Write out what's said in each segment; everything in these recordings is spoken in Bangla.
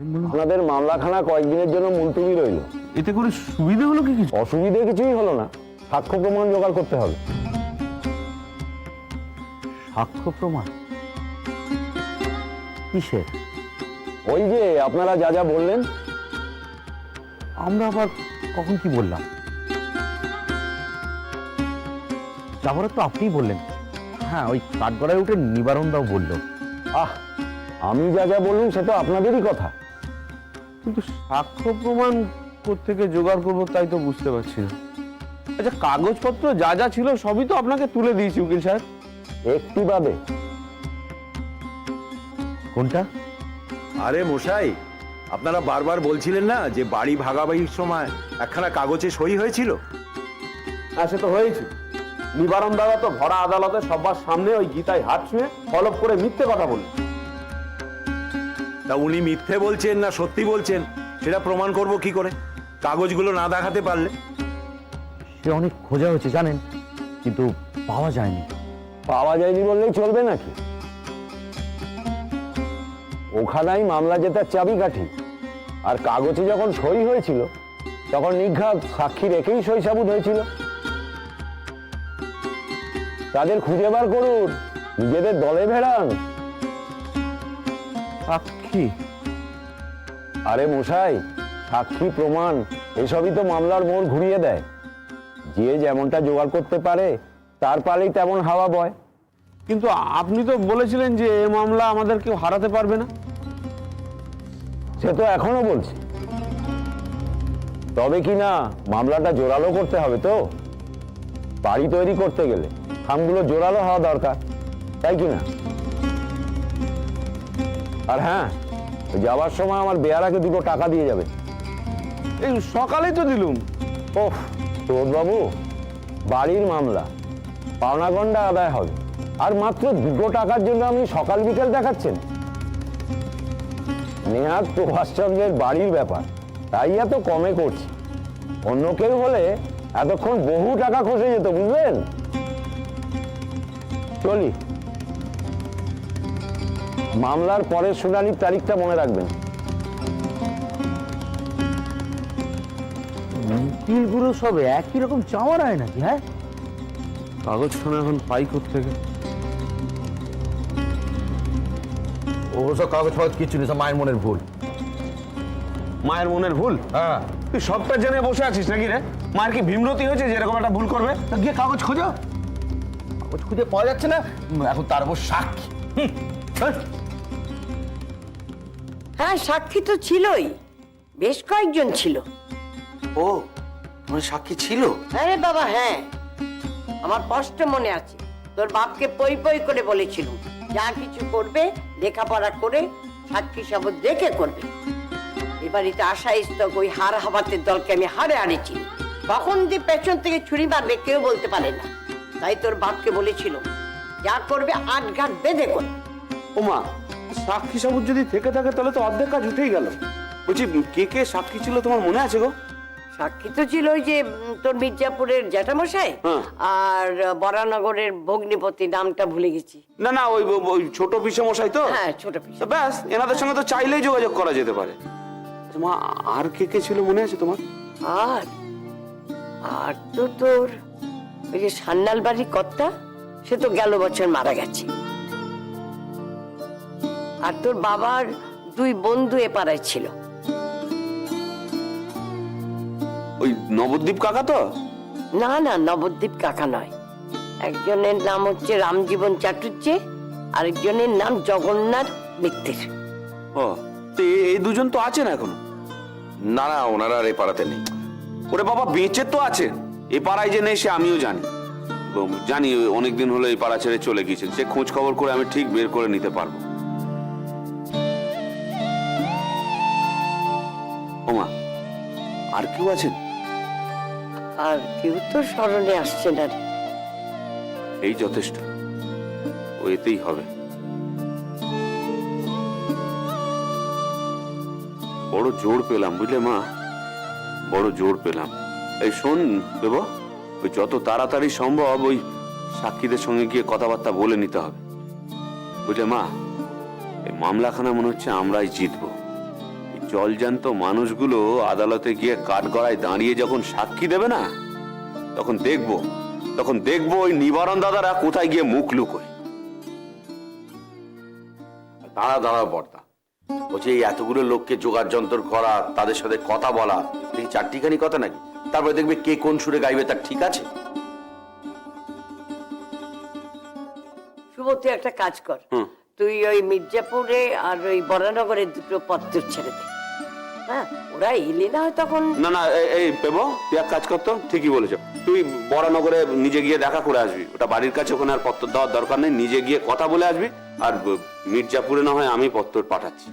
আপনাদের মামলাখানা কয়েকদিনের জন্য মুলতবি রইল। এতে করে সুবিধা হলো কি? কিছু অসুবিধে কিছুই হলো না, সাক্ষ্য প্রমাণ জোগাড় করতে হবে। সাক্ষ্য প্রমাণ কিসের? ওই যে আপনারা যা যা বললেন। আমরা আবার কখন কি বললাম? যাবার তো আপনিই বললেন। হ্যাঁ, ওই কাঠগড়ায় উঠে নিবারণ দাও বললো। আমি যা যা বললাম সে তো আপনাদেরই কথা। কিন্তু সাক্ষ্য প্রমাণ কোত্থেকে জোগাড় করবো তাই তো বুঝতে পারছি না। আচ্ছা, কাগজপত্র যা যা ছিল সবই তো আপনাকে তুলে দিয়েছি উকিল সাহেব। একটি বাদে। কোনটা? আরে মশাই, আপনারা বারবার বলছিলেন না যে বাড়ি ভাগাভাগির সময় একখানা কাগজে সই হয়েছিল। হ্যাঁ, সে তো হয়েছে। নিবারণ দাদা তো ভরা আদালতে সবার সামনে ওই গীতায় হাত ছুঁয়ে তলব করে মিথ্যে কথা বললেন। তা উনি মিথ্যে বলছেন না সত্যি বলছেন সেটা প্রমাণ করব কি করে, কাগজগুলো না দেখাতে পারলে? সে অনেক খোঁজা হয়েছে জানেন, কিন্তু পাওয়া যায়নি। পাওয়া যায়নি বললেই চলবে নাকি? ওখানেই মামলা জেতার চাবিকাঠি। আর কাগজে যখন সই হয়েছিল তখন নিঘাত সাক্ষী রেখেই সই সাবুত হয়েছিল। তাদের খুঁজে বার করুন, নিজেদের দলে ভেড়ান। সাক্ষী? আরে মশাই, সাক্ষী প্রমাণ এসবই তো মামলার মোড় ঘুরিয়ে দেয়। যে যেমনটা জোগাড় করতে পারে তার পালেই তেমন হাওয়া বয়। কিন্তু আপনি তো বলেছিলেন যে এ মামলা আমাদের কেউ হারাতে পারবে না। সে তো এখনো বলছি, তবে কি না মামলাটা জোরালো করতে হবে। তো বাড়ি তৈরি করতে গেলে খামগুলো জোরালো হওয়া দরকার, তাই কি না? আর হ্যাঁ, যাওয়ার সময় আমার বেয়ারাকে 2 টাকা দিয়ে যাবে। এই সকালেই তো দিলুম। ওহ তোর বাবু, বাড়ির মামলা পাওনা গন্ডা আদায় হবে, আর মাত্র 2 টাকার জন্য আপনি সকাল বিকেল দেখাচ্ছেন। নেহাত প্রভাসচন্দ্রের বাড়ির ব্যাপার, তাই এত কমে করছি। অন্য কেউ হলে এতক্ষণ বহু টাকা খসে যেত, বুঝলেন? চলি। মামলার পরের শুনানির তারিখটা মনে রাখবেন। উকিলগুলো সব একই রকম চাওয়ার হয় নাকি? হ্যাঁ, কাগজ খানা এখন পাই থেকে। ওসব কাগজ ফাগজ কিছু নেই, সব মায়ের মনের ভুল। মায়ের মনের ভুল? হ্যাঁ। তুই সবটা জেনে বসে আছিস নাকি রে? মায়ের কি ভীমরতি হয়েছে যে এরকম একটা ভুল করবে? তা গিয়ে কাগজ খোঁজো। কাগজ খুঁজে পাওয়া যাচ্ছে না, এখন তার উপর সাক্ষী। হ্যাঁ, সাক্ষী তো ছিলই, বেশ কয়েকজন ছিল। ও, তোমার সাক্ষী ছিল? আরে বাবা হ্যাঁ, আমার স্পষ্ট মনে আছে। তোর বাপকে পই পই করে বলেছিল যা কিছু করবে লেখাপড়া করে সাক্ষী সাবত দেখে করবে। এ বাড়িতে আসা ইস্তক ওই হার হাবাতের দলকে আমি হারে আনেছি। কখন যে পেছন থেকে ছুরি মারবে কেউ বলতে পারে না। তাই তোর বাপকে বলেছিল যা করবে 8 ঘাট বেঁধে করবে। ওমা, সাক্ষী সাবুত যদি থেকে থাকে তাহলে তো অর্ধেক কাজ উঠেই গেল। বলছি, কে কে সাক্ষী ছিল তোমার মনে আছে গো? সাক্ষী তো ছিল ওই যে তোর মির্জাপুরের জ্যাঠামশাই আর বরানগরের ভগ্নিপতি, নামটা ভুলে গেছি। না না, ওই ছোট পিসে মশাই তো? হ্যাঁ, ছোট পিসে। তো ব্যাস, এনাদের সঙ্গে তো চাইলেই যোগাযোগ করা যেতে পারে। আচ্ছা মা, আর কে কে ছিল মনে আছে তোমার? আর আর তো তোর ওই যে সান্নাল বাড়ির কর্তা, সে তো গেল বছর মারা গেছে। আর তোর বাবার 2 বন্ধু এ পাড়ায় ছিল। ওই নবদ্বীপ কাকা তো? না না, নবদ্বীপ কাকা নয়। একজনের নাম হচ্ছে রামজীবন চাটুর্যে, আরেকজনের নাম জগন্নাথ মিত্তির। ও, তো এই দুজন তো আছেন এখনো? না না, ওনারা আর এই পাড়াতে নেই। ওরে বাবা, বেঁচে তো আছে। এ পাড়ায় যে নেই সে আমিও জানি। জানি অনেকদিন হলো এই পাড়া ছেড়ে চলে গিয়েছেন। সে খোঁজ খবর করে আমি ঠিক বের করে নিতে পারবো। ওমা, আর কেউ আছেন? আর কেউ তো স্মরণে আসছে না রে। এই যথেষ্ট, ও এতেই হবে। বড় জোর পেলাম বুঝলে মা, বড় জোর পেলাম। এই শোন দেব, ওই যত তাড়াতাড়ি সম্ভব ওই সাক্ষীদের সঙ্গে গিয়ে কথাবার্তা বলে নিতে হবে, বুঝলে মা? এই মামলাখানা মনে হচ্ছে আমরাই জিতবো। জলজান্ত মানুষগুলো আদালতে গিয়ে কাঠগড়ায় দাঁড়িয়ে যখন সাক্ষী দেবে না, তখন দেখবো ওই নিবারণ দাদারা কোথায় গিয়ে মুখ লুকোয়। দাঁড়া বর্দা, বলছি এই এতগুলো লোককে জোগাড় যন্ত্র করা, তাদের সাথে কথা বলা, এই চারটিখানি কথা নাকি? তারপরে দেখবে কে কোন সুরে গাইবে তার ঠিক আছে? শুভ, তুই একটা কাজ কর, তুই ওই মির্জাপুরে আর ওই বরানগরে দুটো পত্র ছেড়ে দে। হ্যাঁ, ওরা এলে না হয় তখন। না এই পেবো, তুই এক কাজ করতো, ঠিকই বলেছ। তুই বরানগরে নিজে গিয়ে দেখা করে আসবি, ওটা বাড়ির কাছে, ওখানে আর পত্র দেওয়ার দরকার নেই, নিজে গিয়ে কথা বলে আসবি। আর মির্জাপুরে না হয় আমি পত্র পাঠাচ্ছি।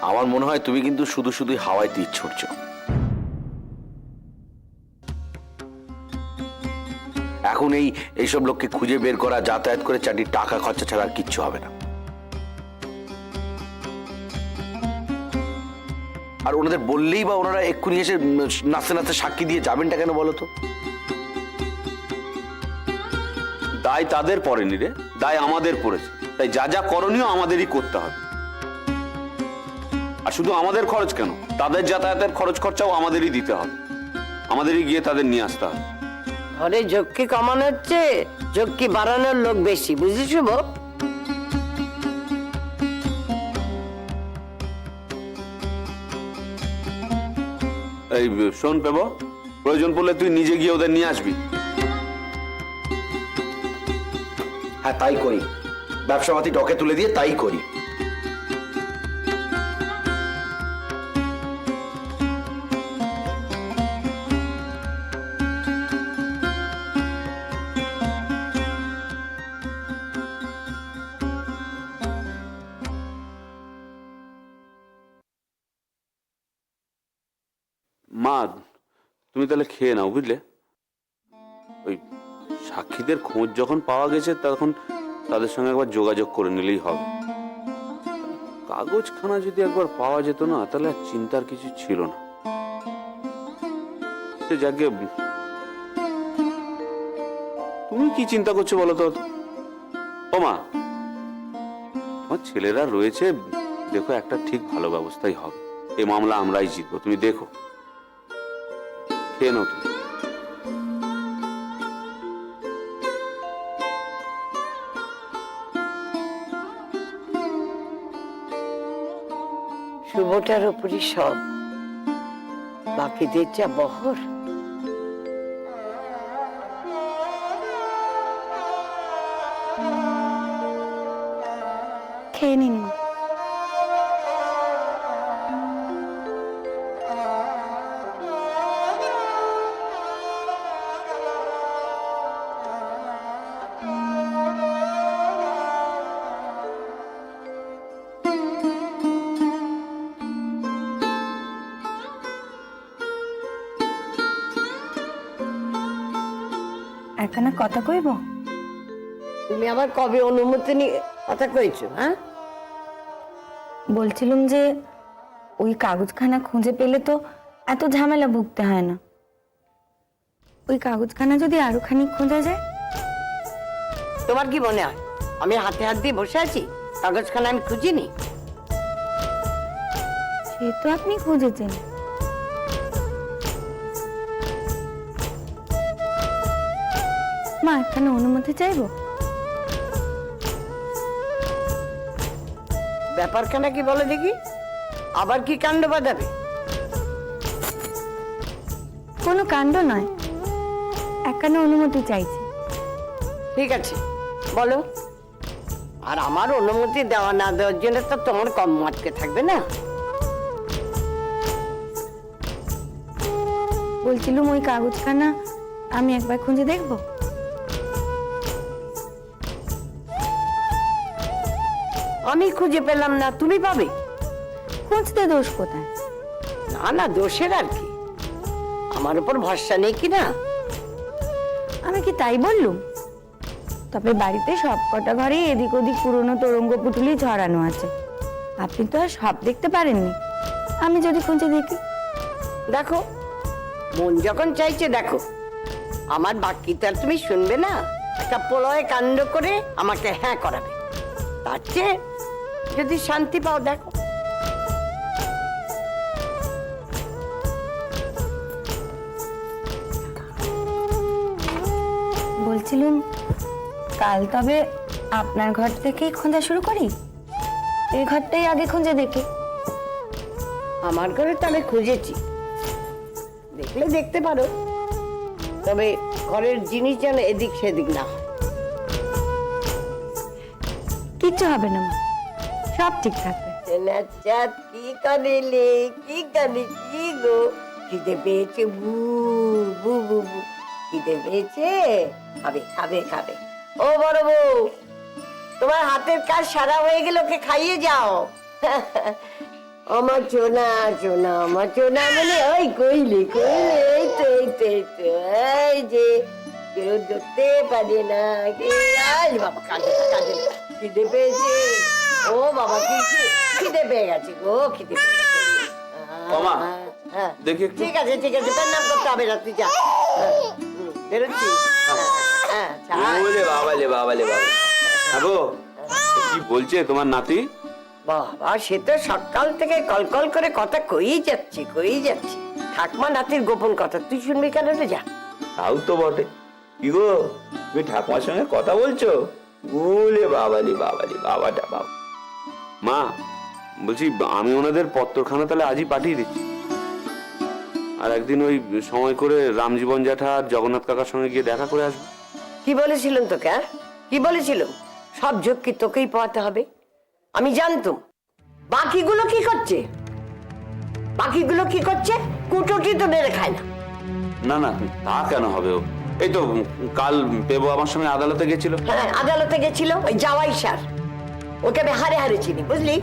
আমার মনে হয় তুমি কিন্তু শুধুই হাওয়ায় তীর ছুটছো। এখন এইসব লোককে খুঁজে বের করা, যাতায়াত করে চারটি টাকা খরচা ছাড়া আর কিচ্ছু হবে না। আর ওনাদের বললেই বা ওনারা এক্ষুনি এসে নাচতে নাচতে সাক্ষী দিয়ে যাবেনটা কেন বলো তো? দায় তাদের পড়েনি রে, দায় আমাদের পড়েছে। তাই যা যা করণীয় আমাদেরই করতে হবে। আর শুধু আমাদের খরচ কেন, তাদের যাতায়াতের খরচ খরচাও আমাদেরই দিতে হবে, আমাদেরই গিয়ে তাদের নিয়ে আসতে হবে। ঘরে ঝক্কি কমানো হচ্ছে, ঝক্কি বাড়ানোর লোক বেশি, বুঝলি শুভ? এই শোন পেবো, প্রয়োজন পড়লে তুই নিজে গিয়ে ওদের নিয়ে আসবি। হ্যাঁ, তাই করি। ব্যবসা পাতি টকে তুলে দিয়ে তাই করি। মা, তুমি তাহলে খেয়ে নাও, বুঝলে? ওই সাক্ষীদের খোঁজ যখন পাওয়া গেছে তখন তাদের সঙ্গে একবার যোগাযোগ করে নিলেই হবে। কাগজখানা যদি একবার পাওয়া যেত না, তাহলে আর চিন্তার কিছু ছিল না। সে যাকে, তুমি কি চিন্তা করছো বলো তো? ও মা, তোমার ছেলেরা রয়েছে, দেখো একটা ঠিক ভালো ব্যবস্থাই হবে। এই মামলা আমরাই জিতবো, তুমি দেখো। খেয়ে নাও তুমি। শুভটার উপরই সব, বাকিদের যা বহর। খেয়ে নিন মা। একখানা কথা কইব? তুমি আবার কবে অনুমতি নিয়ে কথা কইছো? হ্যাঁ, বলছিলাম যে ওই কাগজখানা খুঁজে পেলে তো এত ঝামেলা ভুগতে হয় না। ওই কাগজখানা যদি আরো খানিক খোঁজা যায়। তোমার কি মনে হয় আমি হাতে হাত দিয়ে বসে আছি? কাগজখানা আমি খুঁজিনি? সে তো আপনি খুঁজেছেন। মা, একখানা অনুমতি চাইবো? ব্যাপারখানা কি বলো দেখি, আবার কি কাণ্ড বাঁধাবে? কোনো কাণ্ড নয়, একখানা অনুমতি চাইছি। ঠিক আছে, বলো। আর আমার অনুমতি দেওয়া না দেওয়ার জন্য তো তোমার কম আটকে থাকবে না। বলছিলাম ওই কাগজখানা আমি একবার খুঁজে দেখবো। আমি খুঁজে পেলাম না, তুমি পাবে? খুঁজতে দোষ কোথায়? না না, দোষের আর কি, আমার উপর ভরসা নেই কি না? আমি কি তাই বললুম? তবে বাড়িতে সব কটা ঘরে এদিক ওদিক পুরনো তরঙ্গ পুটুলি ঝরানো আছে। আপনি তো আর সব দেখতে পারেননি। আমি যদি খুঁজে দেখি। দেখো, মন যখন চাইছে দেখো, আমার বাকিটা তুমি শুনবে না? একটা প্রলয় কাণ্ড করে আমাকে হ্যাঁ করাবে। তার চেয়ে যদি শান্তি পাও দেখো। বলছিলুম কাল তবে আপনার ঘর থেকেই খোঁজা শুরু করি, এই ঘরটাই আগে খুঁজে দেখি। আমার ঘরে তো আমি খুঁজেছি, দেখলে দেখতে পারো, তবে ঘরের জিনিস যেন এদিক সেদিক না হয়। কিচ্ছু হবে না মা, সব ঠিক থাকবে। চাঁদ কি কানেলে কি কানে কি গো, খিদে পেয়েছে বু বু বু বু, খিদে পেয়েছে, খাবে খাবে খাবে। ও বড় বউ, তোমার হাতের কাজ সারা হয়ে গেল, ওকে খাইয়ে যাও। আমার চোনা চোনা আমার চোনা মানে ওই কইলি কইলি, এই তো এই তো এই তো, এই যে কেউ ধরতে পারে না কে। আজ বাবা কাঁদে না, কাঁদে না, খিদে পেয়েছে। ও বাবা কি খিদে পেয়ে গেছে গো, খিদে পেয়ে গেছে। ও মা, হ্যাঁ, দেখি একটু। ঠিক আছে ঠিক আছে, প্রণাম করতে হবে না, তুই যা। বেরোচ্ছি। হ্যাঁ, ছাড়। ওলে বাবা লে বাবা লে বাবা। আবো কি বলছে তোমার নাতি? বাবা সে তো সকাল থেকে কলকল করে কথা কই যাচ্ছে কই যাচ্ছে। ঠাকমা নাতির গোপন কথা তুই শুনবি কেন রে, যা। তাও তো বটে। কি গো, তুমি ঠাকুমার সঙ্গে কথা বলছো? ওলে বাবালি বাবালি বাবাটা বাবা। মা বলছি, আমি ওনাদের পত্রখানা তাহলে আজই পাঠিয়ে দিচ্ছি, আর একদিন ওই সময় করে রামজীবন জ্যাঠা আর জগন্নাথ কাকার সঙ্গে গিয়ে দেখা করে আসবো। কি বলেছিলাম তোকে, হ্যাঁ? কি বলেছিলাম? সব যোগ কি তোকেই পাওয়াতে হবে? আমি জানতুম। বাকিগুলো কি করছে? বাকিগুলো কি করছে? কুটোটি তো মেরে খায় না। না না, তা কেন হবে? ও এই তো কাল পেবো আমার সঙ্গে আদালতে গেছিল। হ্যাঁ, আদালতে গেছিল ওই জাওয়াই সার, ওকে আমি হারে হারে চিনি, বুঝলি?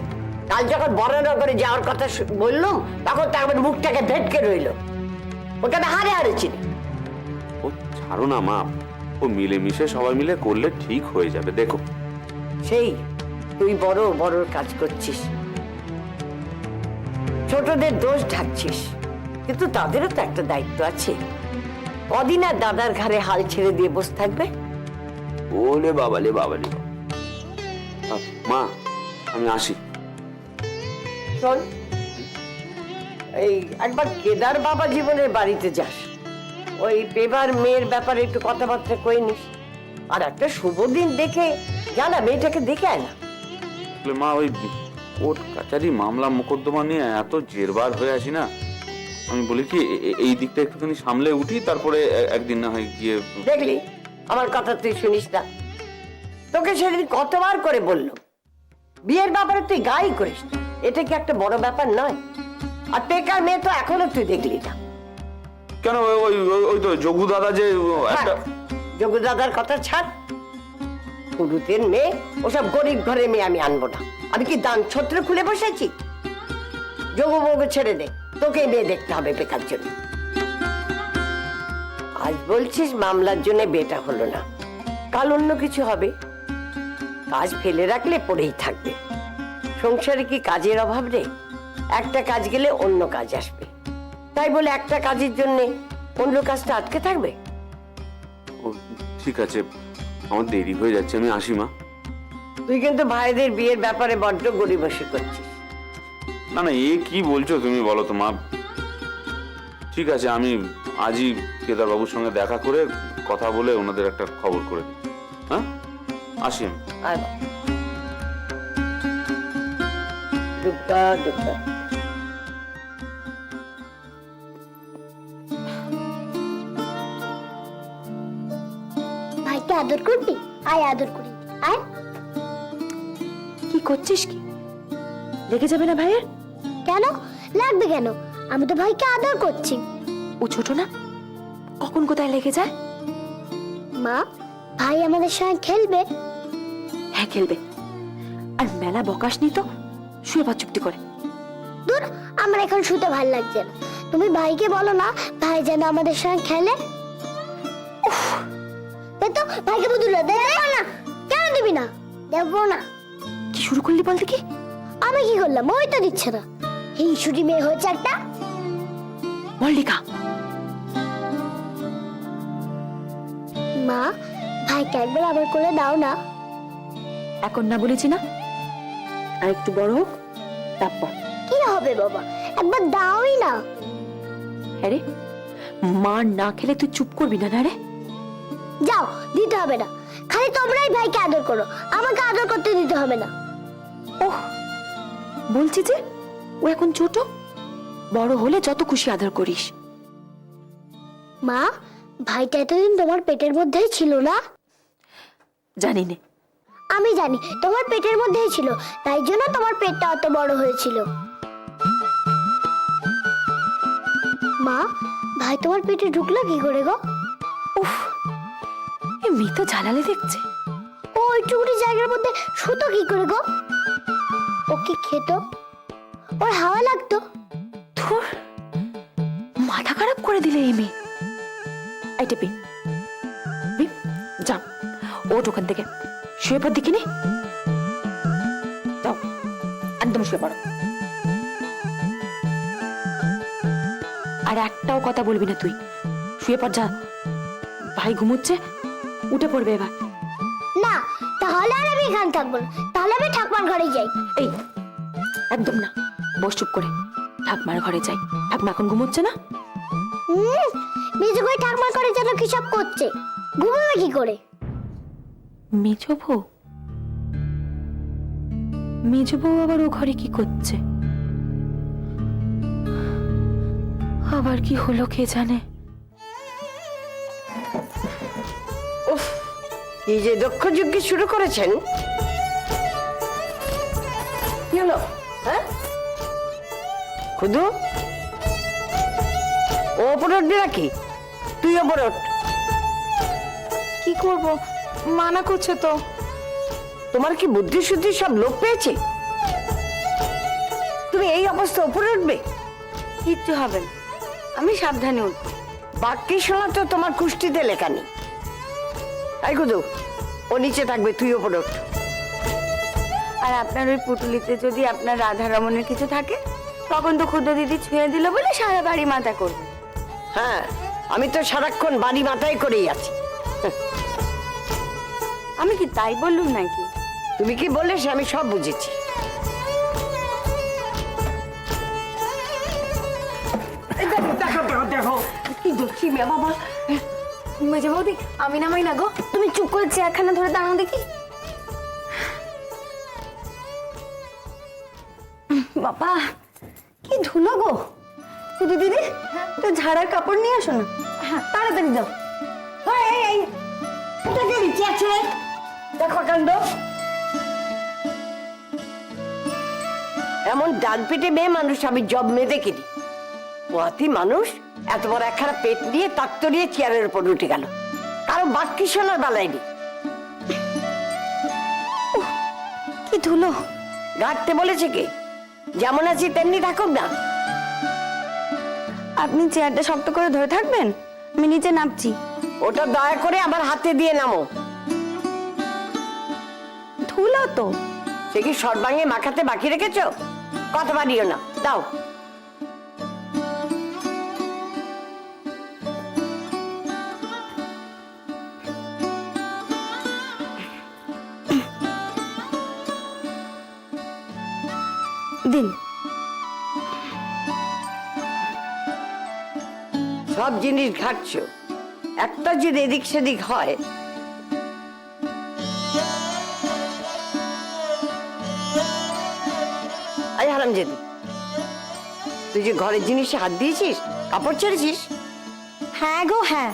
কাল যখন বড়নগরে যাওয়ার কথা বললাম, তখন তো আমার মুখটাকে ভেটকে রইল। ওকে আমি হারে হারে চিনি। ও ছাড়ো না মা, ও মিলেমিশে সবাই মিলে করলে ঠিক হয়ে যাবে, দেখো। সেই তুই বড় বড় কাজ করছিস, ছোটদের দোষ ঢাকছিস, কিন্তু তাদেরও তো একটা দায়িত্ব আছে। কদিন আর দাদার ঘাড়ে হাল ছেড়ে দিয়ে বসে থাকবে? ওলে বাবালে বাবালে। মা আমি আসি। শোন, এই একবার কেদার বাবা জীবনের বাড়িতে যাস, ওই পেবার মেয়ের ব্যাপারে একটু কথাবার্তা কয়ে নিস, আর একটা শুভ দিন দেখে জানা মেয়েটাকে দেখে আয় না। মা ওই কোর্ট কাচারি মামলা মোকদ্দমা নিয়ে এত জেরবার হয়ে আছি না, আমি বলি কি এই দিকটা একটুখানি সামলে উঠি, তারপরে একদিন না হয় গিয়ে। দেখলি আমার কথা তুই শুনিস না? তোকে সেদিন কতবার করে বললো বিয়ের ব্যাপারে তুই গাই করিস না, এটা কি একটা বড় ব্যাপার নয়? আর পেকার মেয়ে তো এখনো তুই দেখলি না কেন? ওই ওই তো যোগু দাদা যে একটা। যোগু দাদার কথা ছাড়, পুরুতের মেয়ে, ওসব গরিব ঘরের মেয়ে আমি আনবো না। আমি কি দান ছত্র খুলে বসেছি? যোগু বউকে ছেড়ে দে, তোকে মেয়ে দেখতে হবে বেকার জন্য। আজ বলছিস মামলার জন্য বিয়েটা হলো না, কাল অন্য কিছু হবে। কাজ ফেলে রাখলে পড়েই থাকবে। সংসারে কি কাজের অভাব রে? একটা কাজ গেলে অন্য কাজ আসবে, তাই বলে একটা কাজের জন্য অন্য কাজটা আটকে থাকবে? ও ঠিক আছে, আমার দেরি হয়ে যাচ্ছে, আমি আসি মা। তুই কিন্তু ভাইদের বিয়ের ব্যাপারে বড্ড গড়িমসি করছিস। না না, এ কি বলছো তুমি, বলো তো মা। ঠিক আছে, আমি আজই কেদার বাবুর সঙ্গে দেখা করে কথা বলে ওনাদের একটা খবর করে দিই। হ্যাঁ, আসি আমি। আয় বাবা। দুগ্গা দুগ্গা। ভাইকে আদর করবি? আয় আদর করি, আয়। কি করছিস? কি লেগে যাবে না ভাইয়ের? কেন লাগবে কেন? আমি তো ভাইকে আদর করছি। ও ছোট না, কখন কোথায় লেগে যায়? মা, ভাই আমাদের সঙ্গে খেলবে? হ্যাঁ খেলবে, আর মেলা বকাস নি তো, শুয়ে পা চুপটি করে। দূর, আমার এখন শুতে ভালো লাগছে না। তুমি ভাইকে বলো না ভাই যেন আমাদের সঙ্গে খেলে। দে তো ভাইকে বুঝলো, দে না। কেন দিবি না? দেবো না। কি শুরু করলি বলতে? কি আমি কি করলাম? ওই তো দিচ্ছে না। হিংসুটি মেয়ে হয়েছে একটা। মল্লিকা, মা, ভাইকে একবার আবার করে দাও না। এখন না বলেছি না, আর একটু বড় হোক তারপর। কি হবে বাবা, একবার দাওই না। আরে মার না খেলে তুই চুপ করবি না? না রে, যাও, দিতে হবে না। খালি তোমরাই ভাইকে আদর করো, আমাকে আদর করতে দিতে হবে না। ওহ, বলছি যে ও এখন ছোট, বড় হলে যত খুশি আদর করিস। মা, ভাইটা এতদিন তোমার পেটের মধ্যেই ছিল না? জানি নে। আমি জানি, তোমার পেটের মধ্যেই ছিল, তাই জন্য তোমার পেটটা অত বড় হয়েছিল। মা, ভাই তোমার পেটে ঢুকলো কি করে গো? উফ, এ মেয়ে তো জ্বালালে দেখছে। ও ওইটুকুনি জায়গার মধ্যে শুতো কি করে গো? ও কি খেত? ওর হাওয়া লাগতো? ধুর, মাথা খারাপ করে দিলে এই মেয়ে। এই টেপি, যা ওঠ ওখান থেকে, শুয়ে পড় দেখিনি। যাও, একদম শুয়ে পড়ো। আর একটাও কথা বলবি না তুই, শুয়ে পড় যা। ভাই ঘুমোচ্ছে, উঠে পড়বে এবার। না, তাহলে আর আমি এখানে থাকবো না, তাহলে আমি ঠাকুমার ঘরে যাই। এই, একদম না, বস চুপ করে। ঠাকমার ঘরে যাই, ঠাকমা এখন ঘুমোচ্ছে না। মেজো কই ঠাকুমার ঘরে যেন কি সব করছে, ঘুমাবে কি করে? মেজো বউ? মেজো বউ আবার ও ঘরে কি করছে? আবার কি হলো কে জানে। উফ, কি যে দক্ষ যজ্ঞ শুরু করেছেন। কি হলো? হ্যাঁ, খুদু ও ওপরে উঠবি নাকি? তুই ওপরে ওঠ। কি করব, মানা করছে তো। তোমার কি বুদ্ধি শুদ্ধি সব লোপ পেয়েছে? তুমি এই অবস্থা উপরে উঠবে? কিচ্ছু হবে না, আমি সাবধানে উঠব। বাক্যি শোনা তো তোমার কুষ্টিতে লেখা নেই। এই খুদু, ও নিচে থাকবে, তুই ওপরে ওঠ। আর আপনার ওই পুটুলিতে যদি আপনার রাধা রমণের কিছু থাকে, তখন তো ক্ষুদ্র দিদি ছুঁয়ে দিল বলে সারা বাড়ি মাথা করবে। হ্যাঁ, আমি তো সারাক্ষণ বাড়ি মাথায় করেই আছি। আমি কি তাই বললুম নাকি? তুমি কি বললে সে আমি সব বুঝেছি। দেখো দেখো দেখো কি দেখছি মেয়ে বাবা। মেজে বৌদি, আমি নামাই না গো, তুমি চুপ করে চেয়ারখানা ধরে দাঁড়াও দেখি। বাবা, কি ধুলো গো। শুধু দিদি, তো ঝাড়ার কাপড় নিয়ে আসো না। হ্যাঁ, তাড়াতাড়ি যাও। দেখো কাণ্ড, এমন ডান পেটে মেয়ে মানুষ আমি জন্মে দেখিনি। পোয়াতি মানুষ এত বড় একখানা পেট নিয়ে তাক্তরিয়ে চেয়ারের উপর উঠে গেল, কারো বাক্যি শোনার বেলায় নেই। কি ধুলো। গাঁটতে বলেছে কে? যেমন আছি তেমনি থাকুক না। আপনি চেয়ারটা শক্ত করে ধরে থাকবেন, আমি নিচে নামছি। ওটা দয়া করে আমার হাতে দিয়ে নামো। ধুলো তো। সে কি সর্বাঙ্গে মাখাতে বাকি রেখেছো? কথা বাড়িও না, দাও। দিন। সব জিনিস ঘাটছো, একটা যদি এদিক সেদিক হয়। আই হারামজাদি, তুই যে ঘরের জিনিসে হাত দিয়েছিস, কাপড় ছেড়েছিস। হ্যাঁ গো হ্যাঁ,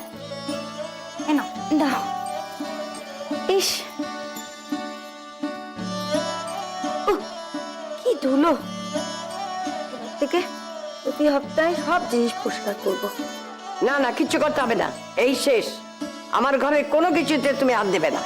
না দাও। ইস, উহ, কি ধুলো। এবার থেকে প্রতি সপ্তাহে সব জিনিস পরিষ্কার করবো। না না, কিচ্ছু করতে হবে না, এই শেষ। আমার ঘরের কোনো কিছুতে তুমি হাত দেবে না।